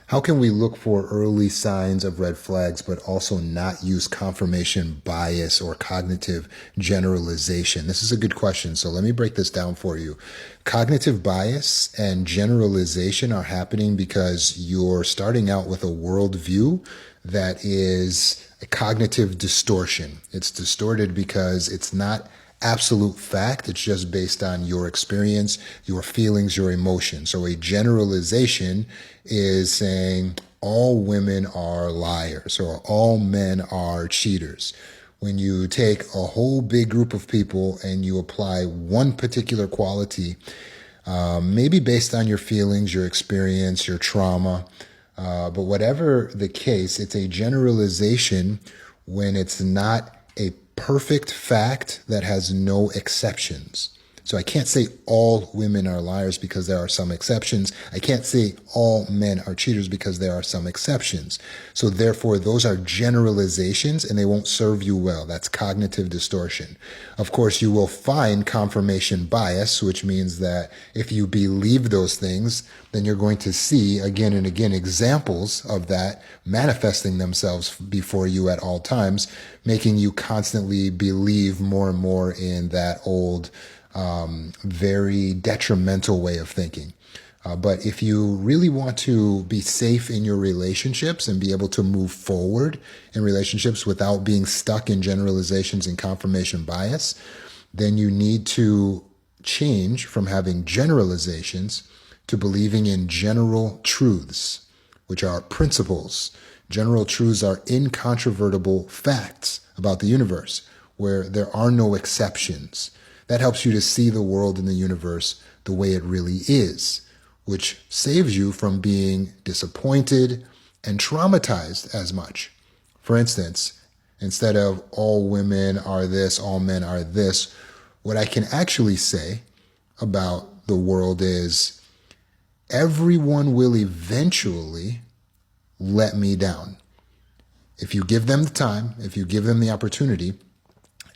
How can we look for early signs of red flags, but also not use confirmation bias or cognitive generalization? This is a good question. So let me break this down for you. Cognitive bias and generalization are happening because you're starting out with a worldview that is a cognitive distortion. It's distorted because it's not absolute fact. It's just based on your experience, your feelings, your emotions. So a generalization is saying all women are liars or all men are cheaters. When you take a whole big group of people and you apply one particular quality, maybe based on your feelings, your experience, your trauma, but whatever the case, it's a generalization when it's not a perfect fact that has no exceptions. So I can't say all women are liars because there are some exceptions. I can't say all men are cheaters because there are some exceptions. So therefore, those are generalizations and they won't serve you well. That's cognitive distortion. Of course, you will find confirmation bias, which means that if you believe those things, then you're going to see again and again examples of that manifesting themselves before you at all times, making you constantly believe more and more in that old, very detrimental way of thinking. But if you really want to be safe in your relationships and be able to move forward in relationships without being stuck in generalizations and confirmation bias, then you need to change from having generalizations to believing in general truths, which are principles. General truths are incontrovertible facts about the universe where there are no exceptions. That helps you to see the world and the universe the way it really is, which saves you from being disappointed and traumatized as much. For instance, instead of all women are this, all men are this, what I can actually say about the world is everyone will eventually let me down. If you give them the time, if you give them the opportunity,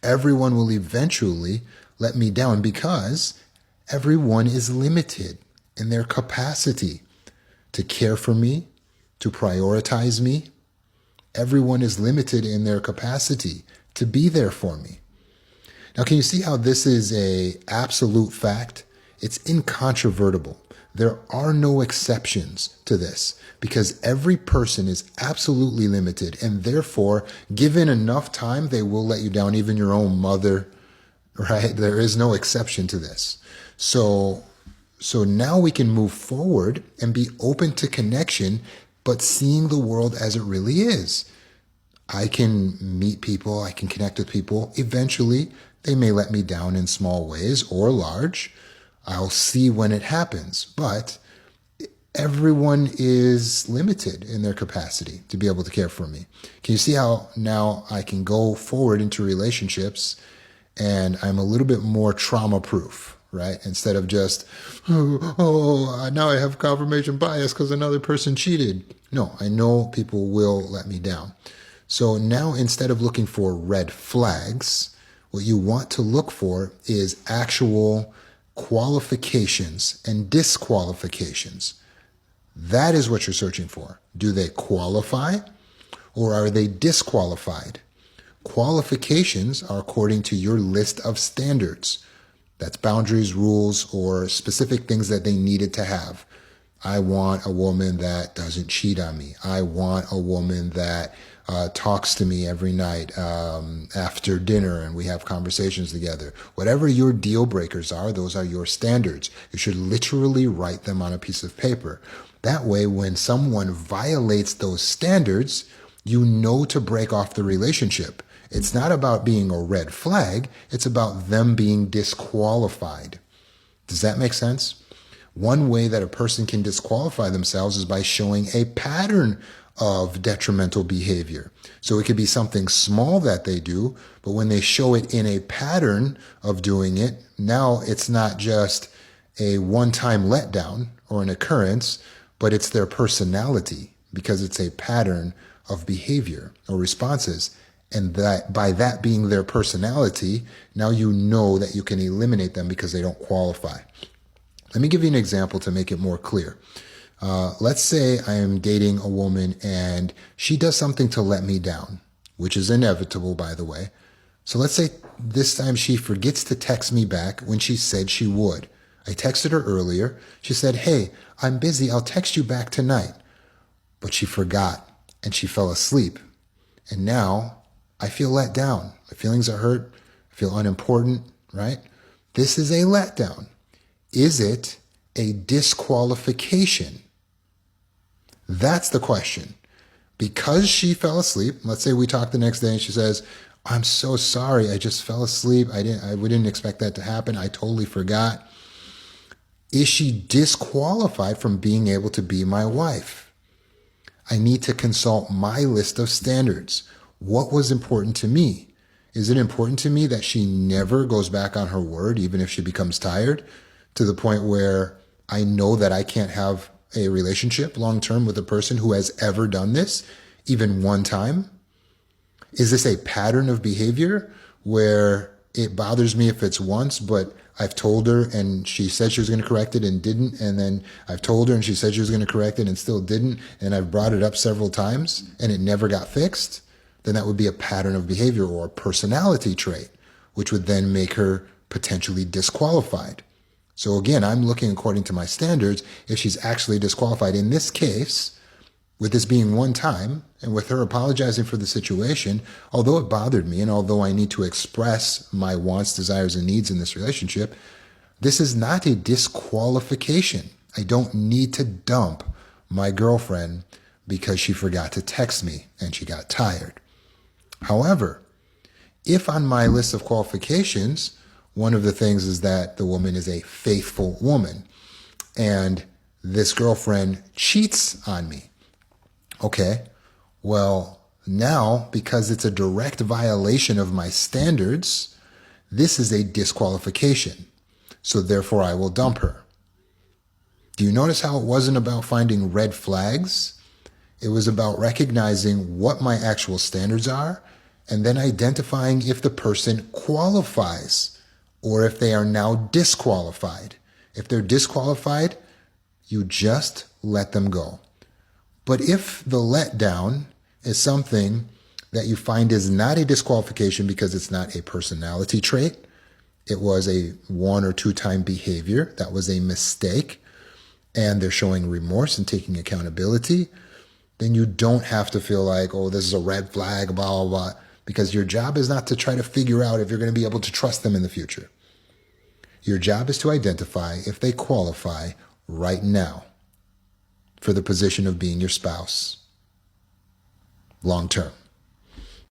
everyone will eventually let me down because everyone is limited in their capacity to care for me, to prioritize me. Everyone is limited in their capacity to be there for me. Now, can you see how this is an absolute fact? It's incontrovertible. There are no exceptions to this because every person is absolutely limited, and therefore, given enough time, they will let you down, even your own mother, right? There is no exception to this. So now we can move forward and be open to connection, but seeing the world as it really is. I can meet people, I can connect with people. Eventually, they may let me down in small ways or large. I'll see when it happens, but everyone is limited in their capacity to be able to care for me. Can you see how now I can go forward into relationships and I'm a little bit more trauma proof, right? Instead of just, now I have confirmation bias because another person cheated. No, I know people will let me down. So now instead of looking for red flags, what you want to look for is actual qualifications and disqualifications. That is what you're searching for. Do they qualify or are they disqualified? Qualifications are according to your list of standards. That's boundaries, rules, or specific things that they needed to have. I want a woman that doesn't cheat on me. I want a woman that talks to me every night after dinner and we have conversations together. Whatever your deal breakers are, those are your standards. You should literally write them on a piece of paper. That way, when someone violates those standards, you know to break off the relationship. It's not about being a red flag. It's about them being disqualified. Does that make sense? One way that a person can disqualify themselves is by showing a pattern of detrimental behavior. So it could be something small that they do, but when they show it in a pattern of doing it, now it's not just a one-time letdown or an occurrence, but it's their personality because it's a pattern of behavior or responses. And that by that being their personality, now you know that you can eliminate them because they don't qualify. Let me give you an example to make it more clear. Let's say I am dating a woman and she does something to let me down, which is inevitable, by the way. So let's say this time she forgets to text me back when she said she would. I texted her earlier. She said, "Hey, I'm busy. I'll text you back tonight." But she forgot and she fell asleep. And now I feel let down. My feelings are hurt. I feel unimportant, right? This is a letdown. Is it a disqualification? That's the question. Because she fell asleep, let's say we talk the next day and she says, "I'm so sorry. I just fell asleep. We didn't expect that to happen. I totally forgot." Is she disqualified from being able to be my wife? I need to consult my list of standards. What was important to me? Is it important to me that she never goes back on her word, even if she becomes tired, to the point where I know that I can't have a relationship long term with a person who has ever done this, even one time? Is this a pattern of behavior where it bothers me if it's once, but I've told her and she said she was going to correct it and didn't, and then I've told her and she said she was going to correct it and still didn't, and I've brought it up several times and it never got fixed? Then that would be a pattern of behavior or a personality trait, which would then make her potentially disqualified. So again, I'm looking according to my standards if she's actually disqualified. In this case, with this being one time, and with her apologizing for the situation, although it bothered me, and although I need to express my wants, desires, and needs in this relationship, this is not a disqualification. I don't need to dump my girlfriend because she forgot to text me and she got tired. However, if on my list of qualifications, one of the things is that the woman is a faithful woman, and this girlfriend cheats on me. Okay, well, now, because it's a direct violation of my standards, this is a disqualification. So therefore, I will dump her. Do you notice how it wasn't about finding red flags? It was about recognizing what my actual standards are and then identifying if the person qualifies or if they are now disqualified. If they're disqualified, you just let them go. But if the letdown is something that you find is not a disqualification because it's not a personality trait, it was a one or two time behavior, that was a mistake, and they're showing remorse and taking accountability, then you don't have to feel like, oh, this is a red flag, blah, blah, blah, because your job is not to try to figure out if you're going to be able to trust them in the future. Your job is to identify if they qualify right now for the position of being your spouse long term.